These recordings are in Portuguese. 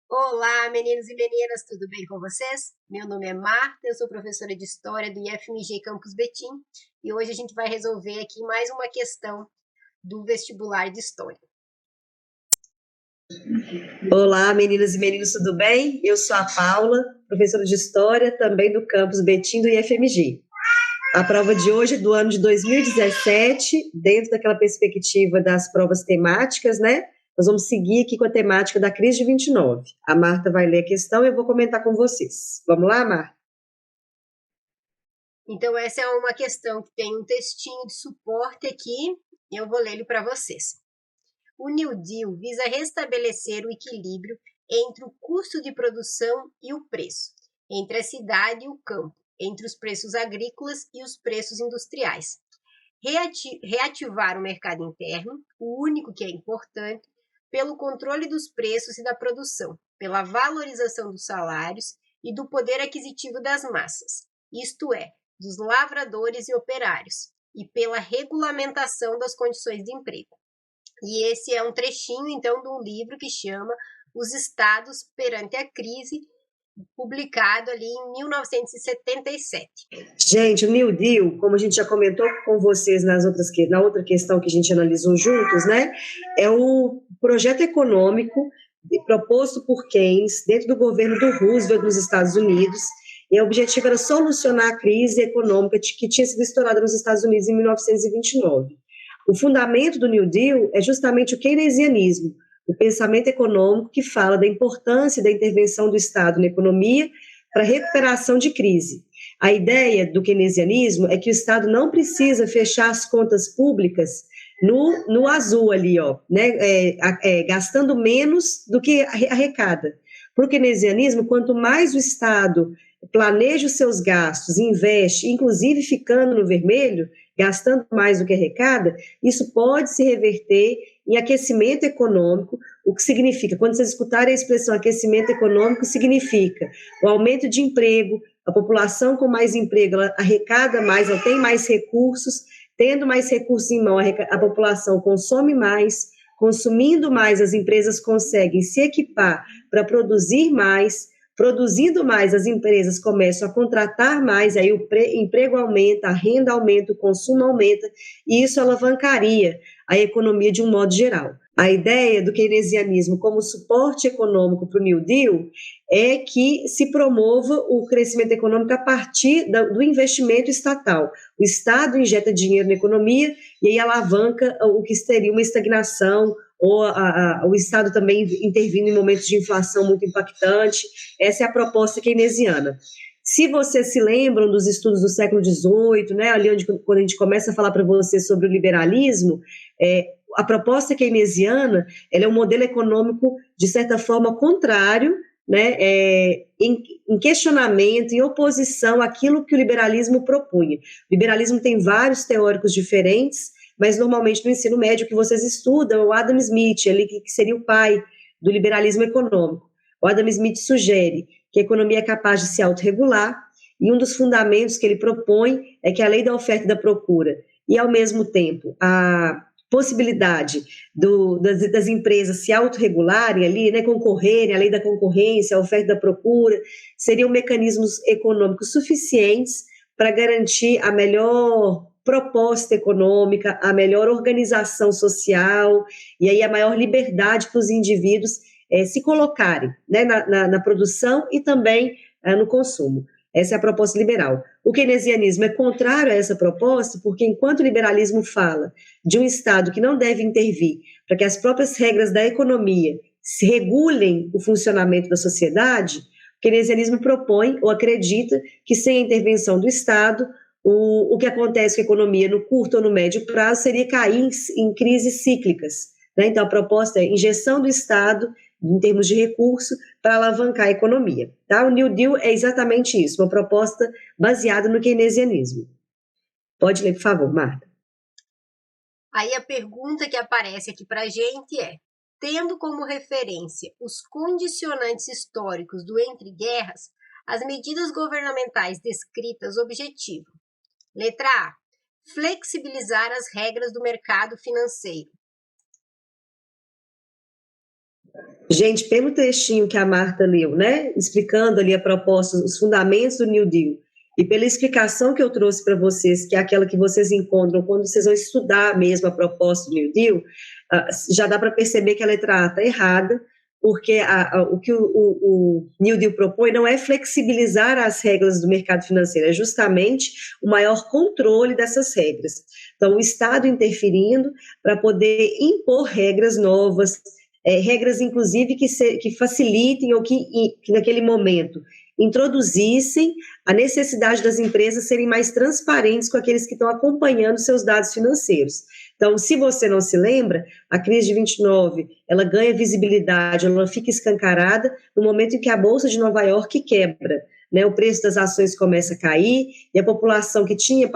Olá, meninos e meninas, tudo bem com vocês? Meu nome é Marta, eu sou professora de História do IFMG Campus Betim e hoje a gente vai resolver aqui mais uma questão do vestibular de História. Olá, meninas e meninos, tudo bem? Eu sou a Paula, professora de História, também do Campus Betim do IFMG. A prova de hoje é do ano de 2017, dentro daquela perspectiva das provas temáticas, né? Nós vamos seguir aqui com a temática da crise de 29. A Marta vai ler a questão e eu vou comentar com vocês. Vamos lá, Marta? Então, essa é uma questão que tem um textinho de suporte aqui e eu vou ler ele para vocês. O New Deal visa restabelecer o equilíbrio entre o custo de produção e o preço, entre a cidade e o campo, entre os preços agrícolas e os preços industriais. Reativar o mercado interno, o único que é importante, pelo controle dos preços e da produção, pela valorização dos salários e do poder aquisitivo das massas, isto é, dos lavradores e operários, e pela regulamentação das condições de emprego. E esse é um trechinho, então, de um livro que chama Os Estados perante a Crise, publicado ali em 1977. Gente, o New Deal, como a gente já comentou com vocês na outra questão que a gente analisou juntos, né? É um projeto econômico proposto por Keynes dentro do governo do Roosevelt nos Estados Unidos. E o objetivo era solucionar a crise econômica que tinha sido estourada nos Estados Unidos em 1929. O fundamento do New Deal é justamente o keynesianismo, o pensamento econômico que fala da importância da intervenção do Estado na economia para a recuperação de crise. A ideia do keynesianismo é que o Estado não precisa fechar as contas públicas no azul ali, ó, né, gastando menos do que arrecada. Para o keynesianismo, quanto mais o Estado planeja os seus gastos, investe, inclusive ficando no vermelho, gastando mais do que arrecada, isso pode se reverter em aquecimento econômico, o que significa, quando vocês escutarem a expressão aquecimento econômico, significa o aumento de emprego, a população com mais emprego, ela arrecada mais, ela tem mais recursos, tendo mais recursos em mão, a população consome mais, consumindo mais, as empresas conseguem se equipar para produzir mais, produzindo mais, as empresas começam a contratar mais, aí o emprego aumenta, a renda aumenta, o consumo aumenta, e isso alavancaria a economia de um modo geral. A ideia do keynesianismo como suporte econômico para o New Deal é que se promova o crescimento econômico a partir do investimento estatal. O Estado injeta dinheiro na economia e aí alavanca o que seria uma estagnação, ou o Estado também intervindo em momentos de inflação muito impactante. Essa é a proposta keynesiana. Se vocês se lembram dos estudos do século XVIII, né, ali quando a gente começa a falar para vocês sobre o liberalismo, a proposta keynesiana ela é um modelo econômico, de certa forma, contrário, né, em questionamento, em oposição àquilo que o liberalismo propunha. O liberalismo tem vários teóricos diferentes, mas normalmente no ensino médio que vocês estudam, o Adam Smith, ele, que seria o pai do liberalismo econômico. O Adam Smith sugere que a economia é capaz de se autorregular, e um dos fundamentos que ele propõe é que a lei da oferta e da procura, e ao mesmo tempo a possibilidade das empresas se autorregularem ali, né, concorrerem, a lei da concorrência, a oferta e da procura, seriam mecanismos econômicos suficientes para garantir a melhor proposta econômica, a melhor organização social e aí a maior liberdade para os indivíduos se colocarem, né, na produção e também no consumo. Essa é a proposta liberal. O keynesianismo é contrário a essa proposta, porque enquanto o liberalismo fala de um Estado que não deve intervir para que as próprias regras da economia se regulem o funcionamento da sociedade, o keynesianismo propõe ou acredita que sem a intervenção do Estado, o que acontece com a economia no curto ou no médio prazo seria cair em crises cíclicas, né? Então, a proposta é injeção do Estado em termos de recurso para alavancar a economia. Tá? O New Deal é exatamente isso, uma proposta baseada no keynesianismo. Pode ler, por favor, Marta. Aí a pergunta que aparece aqui para a gente é: tendo como referência os condicionantes históricos do entre guerras, as medidas governamentais descritas objetivam. Letra A. flexibilizar as regras do mercado financeiro? Gente, pelo trechinho que a Marta leu, né, explicando ali a proposta, os fundamentos do New Deal, e pela explicação que eu trouxe para vocês, que é aquela que vocês encontram quando vocês vão estudar mesmo a proposta do New Deal, já dá para perceber que a letra A está errada, porque o que o New Deal propõe não é flexibilizar as regras do mercado financeiro, é justamente o maior controle dessas regras. Então, o Estado interferindo para poder impor regras novas, regras, inclusive, que facilitem ou que naquele momento introduzissem a necessidade das empresas serem mais transparentes com aqueles que estão acompanhando seus dados financeiros. Então, se você não se lembra, a crise de 29, ela ganha visibilidade, ela fica escancarada no momento em que a Bolsa de Nova York quebra, né? O preço das ações começa a cair e a população que tinha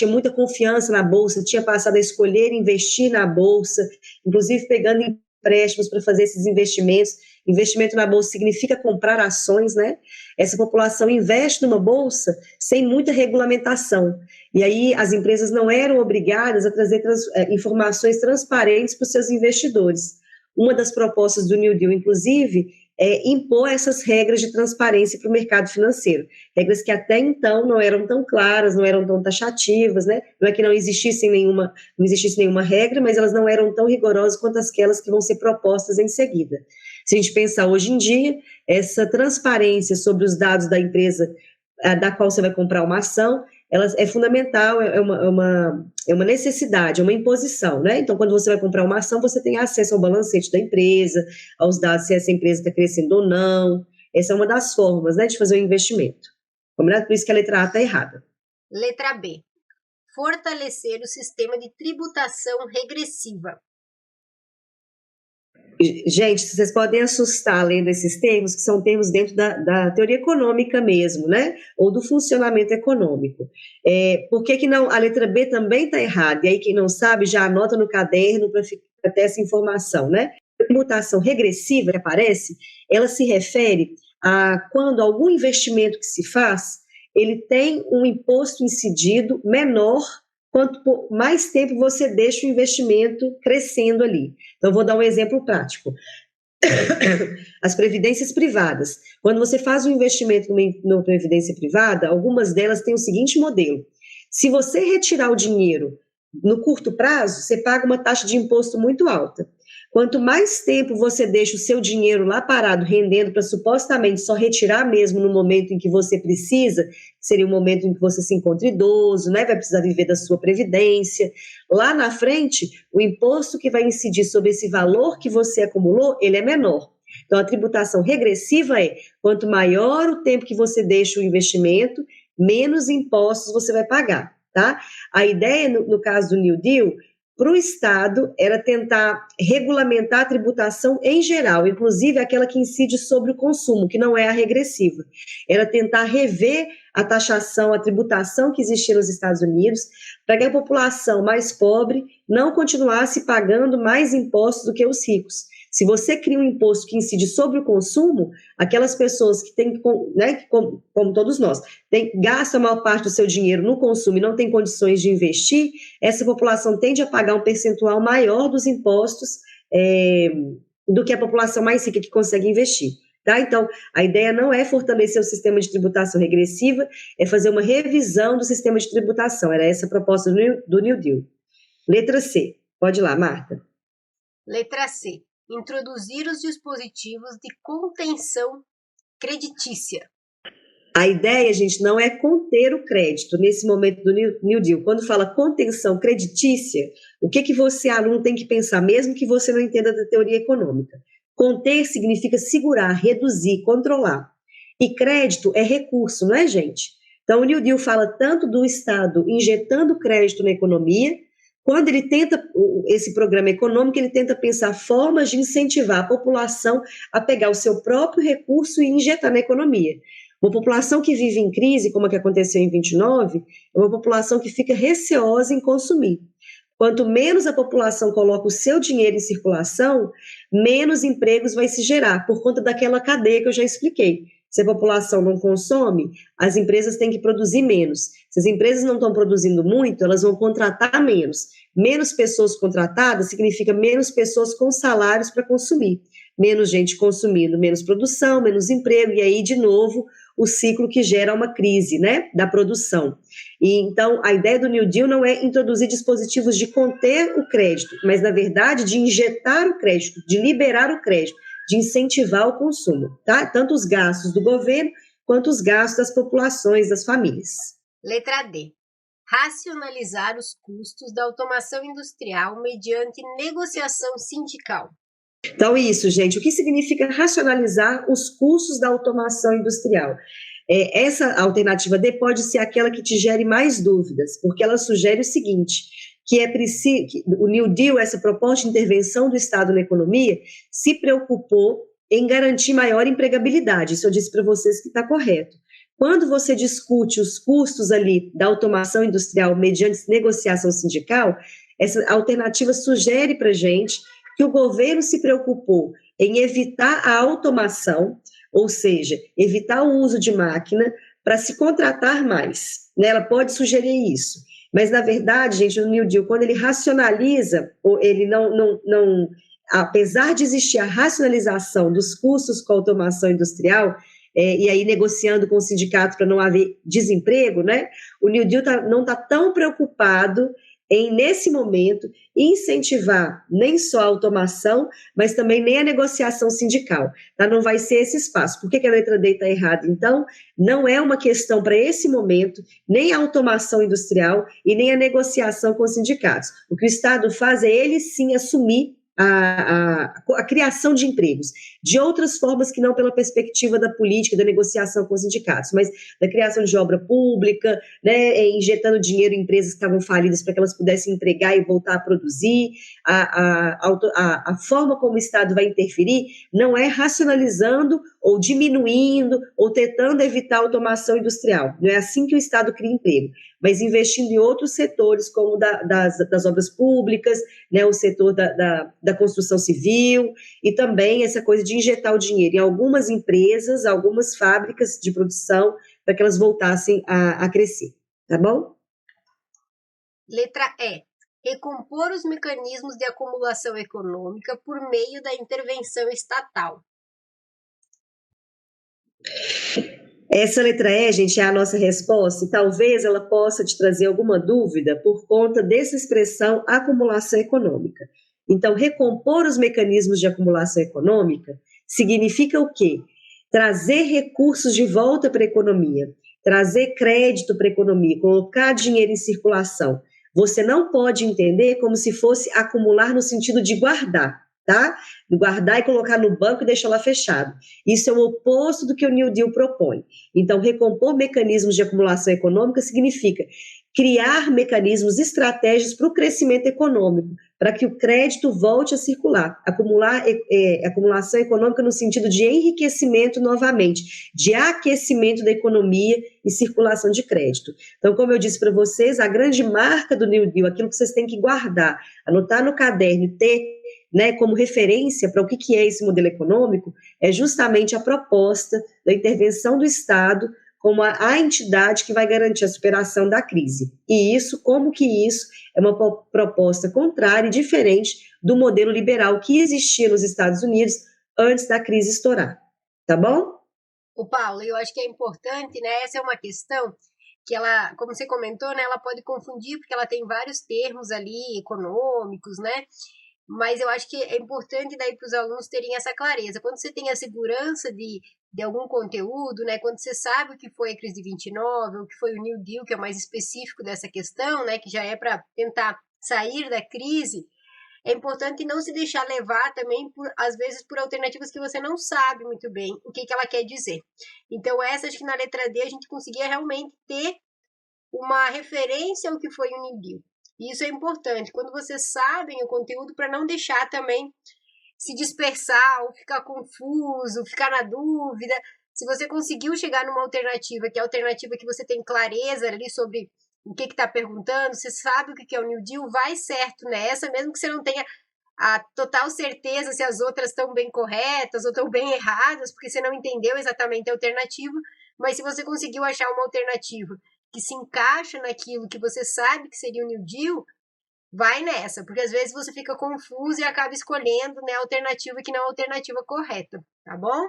muita confiança na Bolsa, tinha passado a escolher investir na Bolsa, inclusive pegando empréstimos para fazer esses investimentos. Investimento na bolsa significa comprar ações, né? Essa população investe numa bolsa sem muita regulamentação. E aí as empresas não eram obrigadas a trazer informações transparentes para os seus investidores. Uma das propostas do New Deal, inclusive, é impor essas regras de transparência para o mercado financeiro. Regras que até então não eram tão claras, não eram tão taxativas, né? Não é que não existisse nenhuma regra, mas elas não eram tão rigorosas quanto aquelas que vão ser propostas em seguida. Se a gente pensar hoje em dia, essa transparência sobre os dados da empresa da qual você vai comprar uma ação, ela é fundamental, é uma necessidade, é uma imposição, né? Então, quando você vai comprar uma ação, você tem acesso ao balancete da empresa, aos dados se essa empresa está crescendo ou não. Essa é uma das formas, né, de fazer o investimento. Combinado? Por isso que a letra A está errada. Letra B. Fortalecer o sistema de tributação regressiva. Gente, vocês podem assustar lendo esses termos, que são termos dentro da teoria econômica mesmo, né? Ou do funcionamento econômico. Por que não? A letra B também está errada, e aí quem não sabe já anota no caderno para ter essa informação, né? A tributação regressiva que aparece, ela se refere a quando algum investimento que se faz, ele tem um imposto incidido menor quanto mais tempo você deixa o investimento crescendo ali. Então, vou dar um exemplo prático. As previdências privadas. Quando você faz um investimento numa previdência privada, algumas delas têm o seguinte modelo. Se você retirar o dinheiro no curto prazo, você paga uma taxa de imposto muito alta. Quanto mais tempo você deixa o seu dinheiro lá parado, rendendo para supostamente só retirar mesmo no momento em que você precisa, seria o momento em que você se encontra idoso, né, vai precisar viver da sua previdência, lá na frente, o imposto que vai incidir sobre esse valor que você acumulou, ele é menor. Então, a tributação regressiva é, quanto maior o tempo que você deixa o investimento, menos impostos você vai pagar, tá? A ideia, no caso do New Deal, para o Estado, era tentar regulamentar a tributação em geral, inclusive aquela que incide sobre o consumo, que não é a regressiva. Era tentar rever a taxação, a tributação que existia nos Estados Unidos, para que a população mais pobre não continuasse pagando mais impostos do que os ricos. Se você cria um imposto que incide sobre o consumo, aquelas pessoas que têm, né, como todos nós, gastam a maior parte do seu dinheiro no consumo e não têm condições de investir, essa população tende a pagar um percentual maior dos impostos do que a população mais rica que consegue investir. Tá? Então, a ideia não é fortalecer o sistema de tributação regressiva, é fazer uma revisão do sistema de tributação. Era essa a proposta do New Deal. Letra C. Pode ir lá, Marta. Letra C. Introduzir os dispositivos de contenção creditícia. A ideia, gente, não é conter o crédito nesse momento do New Deal. Quando fala contenção creditícia, o que você, aluno, tem que pensar, mesmo que você não entenda da teoria econômica? Conter significa segurar, reduzir, controlar. E crédito é recurso, não é, gente? Então, o New Deal fala tanto do Estado injetando crédito na economia. Quando ele tenta, esse programa econômico, ele tenta pensar formas de incentivar a população a pegar o seu próprio recurso e injetar na economia. Uma população que vive em crise, como a que aconteceu em 29, é uma população que fica receosa em consumir. Quanto menos a população coloca o seu dinheiro em circulação, menos empregos vai se gerar, por conta daquela cadeia que eu já expliquei. Se a população não consome, as empresas têm que produzir menos. Se as empresas não estão produzindo muito, elas vão contratar menos. Menos pessoas contratadas significa menos pessoas com salários para consumir. Menos gente consumindo, menos produção, menos emprego, e aí, de novo, o ciclo que gera uma crise, né, da produção. E então, a ideia do New Deal não é introduzir dispositivos de conter o crédito, mas, na verdade, de injetar o crédito, de liberar o crédito, de incentivar o consumo, tá? Tanto os gastos do governo quanto os gastos das populações, das famílias. Letra D. Racionalizar os custos da automação industrial mediante negociação sindical. Então, isso, gente, o que significa racionalizar os custos da automação industrial? Essa alternativa D pode ser aquela que te gere mais dúvidas, porque ela sugere o seguinte, que é preciso, que o New Deal, essa proposta de intervenção do Estado na economia, se preocupou em garantir maior empregabilidade. Isso eu disse para vocês que está correto. Quando você discute os custos ali da automação industrial mediante negociação sindical, essa alternativa sugere para a gente que o governo se preocupou em evitar a automação, ou seja, evitar o uso de máquina para se contratar mais, né? Ela pode sugerir isso. Mas, na verdade, gente, o New Deal, quando ele racionaliza, ou ele não, apesar de existir a racionalização dos custos com a automação industrial, e aí negociando com o sindicato para não haver desemprego, né? O New Deal não está tão preocupado em, nesse momento, incentivar nem só a automação, mas também nem a negociação sindical. Tá? Não vai ser esse espaço. Por que a letra D está errada? Então, não é uma questão para esse momento, nem a automação industrial e nem a negociação com os sindicatos. O que o Estado faz é ele sim assumir a criação de empregos, de outras formas que não pela perspectiva da política, da negociação com os sindicatos, mas da criação de obra pública, né, injetando dinheiro em empresas que estavam falidas para que elas pudessem empregar e voltar a produzir. A forma como o Estado vai interferir não é racionalizando ou diminuindo ou tentando evitar a automação industrial. Não é assim que o Estado cria emprego, mas investindo em outros setores, como das obras públicas, né, o setor da construção civil, e também essa coisa de injetar o dinheiro em algumas empresas, algumas fábricas de produção, para que elas voltassem a crescer, tá bom? Letra E. Recompor os mecanismos de acumulação econômica por meio da intervenção estatal. Essa letra E, gente, é a nossa resposta, e talvez ela possa te trazer alguma dúvida por conta dessa expressão acumulação econômica. Então, recompor os mecanismos de acumulação econômica significa o quê? Trazer recursos de volta para a economia, trazer crédito para a economia, colocar dinheiro em circulação. Você não pode entender como se fosse acumular no sentido de guardar, tá? Guardar e colocar no banco e deixar lá fechado. Isso é o oposto do que o New Deal propõe. Então, recompor mecanismos de acumulação econômica significa criar mecanismos, estratégias para o crescimento econômico, para que o crédito volte a circular. Acumulação econômica no sentido de enriquecimento novamente, de aquecimento da economia e circulação de crédito. Então, como eu disse para vocês, a grande marca do New Deal, aquilo que vocês têm que guardar, anotar no caderno, ter, né, como referência para o que é esse modelo econômico, é justamente a proposta da intervenção do Estado como a entidade que vai garantir a superação da crise. E isso, como que isso é uma proposta contrária e diferente do modelo liberal que existia nos Estados Unidos antes da crise estourar. Tá bom? O Paulo, eu acho que é importante, né? Essa é uma questão que ela, como você comentou, né, ela pode confundir, porque ela tem vários termos ali econômicos, né? Mas eu acho que é importante daí para os alunos terem essa clareza. Quando você tem a segurança de algum conteúdo, né, quando você sabe o que foi a crise de 29, o que foi o New Deal, que é mais específico dessa questão, né, que já é para tentar sair da crise, é importante não se deixar levar também, às vezes, por alternativas que você não sabe muito bem o que ela quer dizer. Então, essa, acho que na letra D a gente conseguia realmente ter uma referência ao que foi o New Deal. E isso é importante, quando vocês sabem o conteúdo, para não deixar também se dispersar ou ficar confuso, ficar na dúvida. Se você conseguiu chegar numa alternativa, que é a alternativa que você tem clareza ali sobre o que está perguntando, você sabe o que é o New Deal, vai certo nessa, mesmo que você não tenha a total certeza se as outras estão bem corretas ou estão bem erradas, porque você não entendeu exatamente a alternativa, mas se você conseguiu achar uma alternativa que se encaixa naquilo que você sabe que seria o New Deal, vai nessa, porque às vezes você fica confuso e acaba escolhendo, né, a alternativa que não é a alternativa correta, tá bom?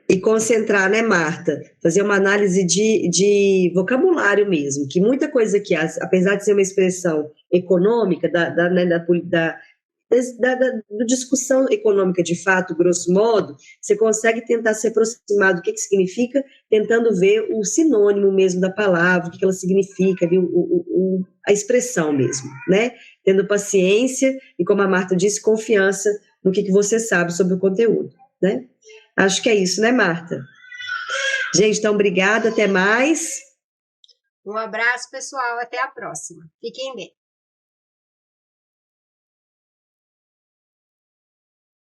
E concentrar, né, Marta? Fazer uma análise de vocabulário mesmo, que muita coisa que, apesar de ser uma expressão econômica, né, da discussão econômica de fato, grosso modo, você consegue tentar se aproximar do que significa, tentando ver o sinônimo mesmo da palavra, o que ela significa, a expressão mesmo, né? Tendo paciência e, como a Marta disse, confiança no que você sabe sobre o conteúdo, né? Acho que é isso, né, Marta? Gente, então, obrigada, até mais. Um abraço, pessoal, até a próxima. Fiquem bem.